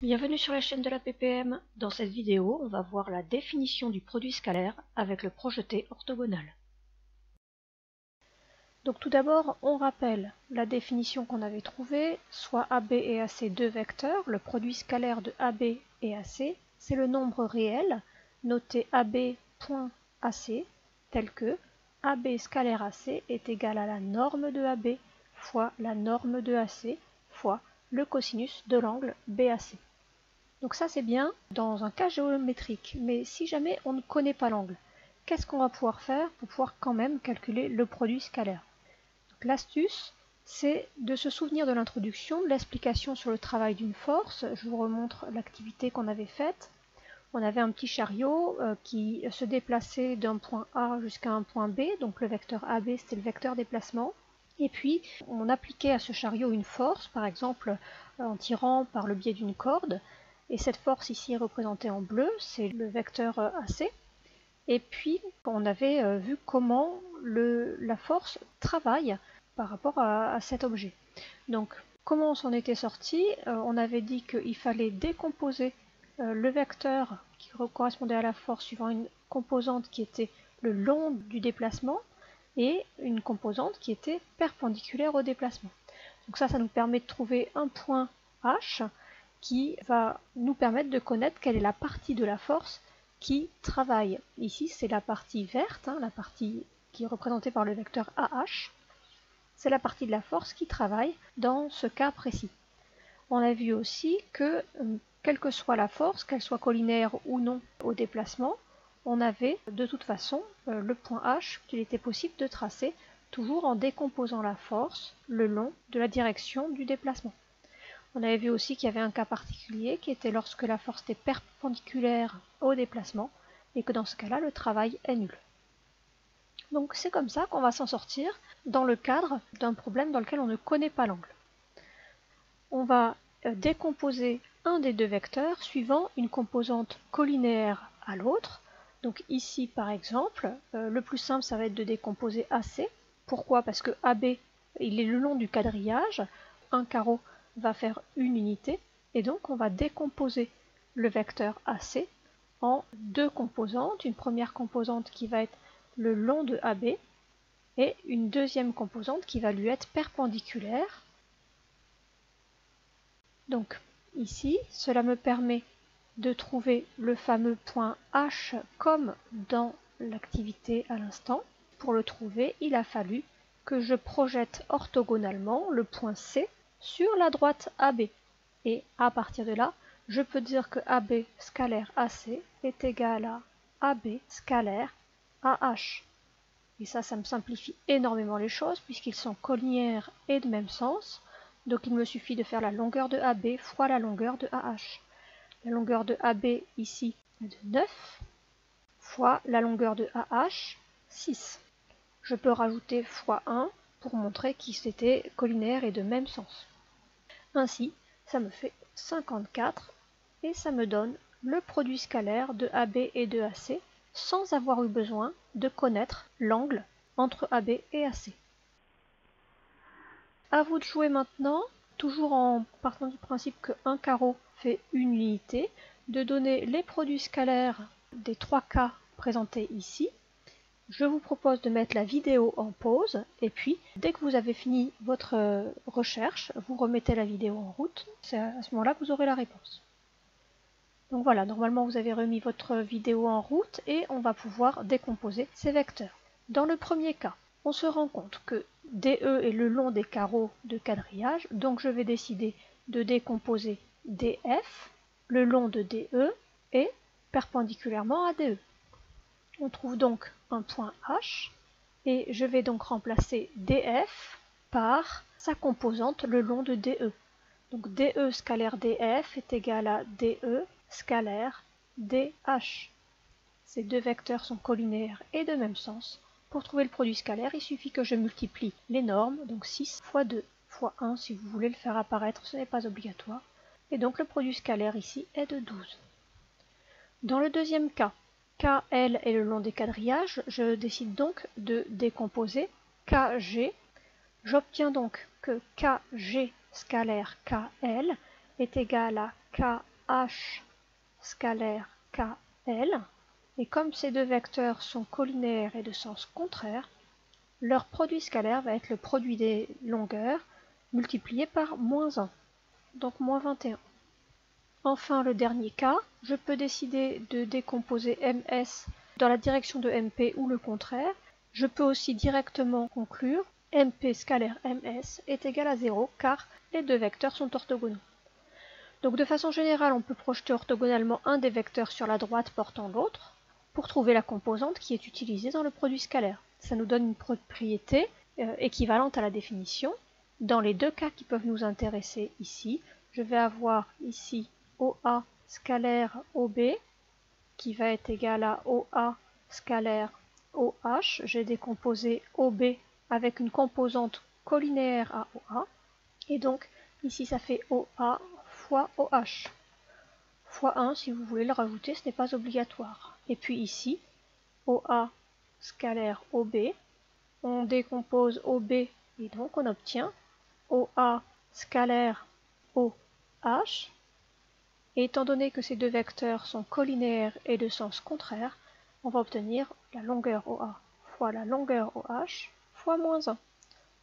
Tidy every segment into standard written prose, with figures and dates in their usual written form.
Bienvenue sur la chaîne de la PPM. Dans cette vidéo, on va voir la définition du produit scalaire avec le projeté orthogonal. Donc tout d'abord, on rappelle la définition qu'on avait trouvée, soit AB et AC deux vecteurs. Le produit scalaire de AB et AC, c'est le nombre réel noté AB.AC, tel que AB scalaire AC est égal à la norme de AB fois la norme de AC fois le cosinus de l'angle BAC. Donc ça c'est bien dans un cas géométrique, mais si jamais on ne connaît pas l'angle, qu'est-ce qu'on va pouvoir faire pour pouvoir quand même calculer le produit scalaire? L'astuce, c'est de se souvenir de l'introduction, de l'explication sur le travail d'une force. Je vous remontre l'activité qu'on avait faite. On avait un petit chariot qui se déplaçait d'un point A jusqu'à un point B, donc le vecteur AB c'était le vecteur déplacement. Et puis on appliquait à ce chariot une force, par exemple en tirant par le biais d'une corde. Et cette force ici est représentée en bleu, c'est le vecteur AC. Et puis on avait vu comment la force travaille par rapport à cet objet. Donc comment on s'en était sorti? On avait dit qu'il fallait décomposer le vecteur qui correspondait à la force suivant une composante qui était le long du déplacement et une composante qui était perpendiculaire au déplacement. Donc ça nous permet de trouver un point H qui va nous permettre de connaître quelle est la partie de la force qui travaille. Ici, c'est la partie verte, la partie qui est représentée par le vecteur AH. C'est la partie de la force qui travaille dans ce cas précis. On a vu aussi que, quelle que soit la force, qu'elle soit collinaire ou non au déplacement, on avait de toute façon le point H qu'il était possible de tracer toujours en décomposant la force le long de la direction du déplacement. On avait vu aussi qu'il y avait un cas particulier qui était lorsque la force était perpendiculaire au déplacement et que dans ce cas-là, le travail est nul. Donc c'est comme ça qu'on va s'en sortir dans le cadre d'un problème dans lequel on ne connaît pas l'angle. On va décomposer un des deux vecteurs suivant une composante collinéaire à l'autre. Donc ici par exemple, le plus simple ça va être de décomposer AC. Pourquoi? Parce que AB il est le long du quadrillage, un carreau va faire une unité, et donc on va décomposer le vecteur AC en deux composantes, une première composante qui va être le long de AB, et une deuxième composante qui va lui être perpendiculaire. Donc ici, cela me permet de trouver le fameux point H comme dans l'activité à l'instant. Pour le trouver, il a fallu que je projette orthogonalement le point C sur la droite AB. Et à partir de là, je peux dire que AB scalaire AC est égal à AB scalaire AH. Et ça me simplifie énormément les choses puisqu'ils sont collinéaires et de même sens. Donc il me suffit de faire la longueur de AB fois la longueur de AH. La longueur de AB ici est de 9 fois la longueur de AH, 6. Je peux rajouter fois 1 pour montrer qu'ils étaient collinaires et de même sens. Ainsi, ça me fait 54 et ça me donne le produit scalaire de AB et de AC sans avoir eu besoin de connaître l'angle entre AB et AC. À vous de jouer maintenant, toujours en partant du principe qu'un carreau fait une unité, de donner les produits scalaires des trois cas présentés ici. Je vous propose de mettre la vidéo en pause et puis dès que vous avez fini votre recherche, vous remettez la vidéo en route. C'est à ce moment-là que vous aurez la réponse. Donc voilà, normalement vous avez remis votre vidéo en route et on va pouvoir décomposer ces vecteurs. Dans le premier cas, on se rend compte que DE est le long des carreaux de quadrillage, donc je vais décider de décomposer DF, le long de DE et perpendiculairement à DE. On trouve donc un point H et je vais donc remplacer DF par sa composante le long de DE. Donc DE scalaire DF est égal à DE scalaire DH. Ces deux vecteurs sont collinaires et de même sens. Pour trouver le produit scalaire, il suffit que je multiplie les normes, donc 6 fois 2 fois 1 si vous voulez le faire apparaître, ce n'est pas obligatoire. Et donc le produit scalaire ici est de 12. Dans le deuxième cas, KL est le long des quadrillages, je décide donc de décomposer KG. J'obtiens donc que KG scalaire KL est égal à H scalaire KL, et comme ces deux vecteurs sont collinaires et de sens contraire, leur produit scalaire va être le produit des longueurs multiplié par moins 1, donc moins 21. Enfin, le dernier cas, je peux décider de décomposer MS dans la direction de MP ou le contraire. Je peux aussi directement conclure MP scalaire MS est égal à 0 car les deux vecteurs sont orthogonaux. Donc de façon générale, on peut projeter orthogonalement un des vecteurs sur la droite portant l'autre pour trouver la composante qui est utilisée dans le produit scalaire. Ça nous donne une propriété équivalente à la définition. Dans les deux cas qui peuvent nous intéresser ici, je vais avoir ici OA scalaire OB qui va être égal à OA scalaire OH. J'ai décomposé OB avec une composante collinéaire à OA. Et donc ici ça fait OA fois OH. Fois 1 si vous voulez le rajouter, ce n'est pas obligatoire. Et puis ici, OA scalaire OB. On décompose OB et donc on obtient OA scalaire OH. Et étant donné que ces deux vecteurs sont collinéaires et de sens contraire, on va obtenir la longueur OA fois la longueur OH fois moins 1.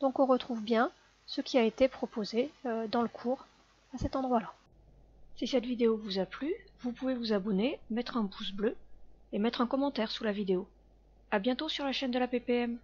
Donc on retrouve bien ce qui a été proposé dans le cours à cet endroit-là. Si cette vidéo vous a plu, vous pouvez vous abonner, mettre un pouce bleu et mettre un commentaire sous la vidéo. A bientôt sur la chaîne de la PPM.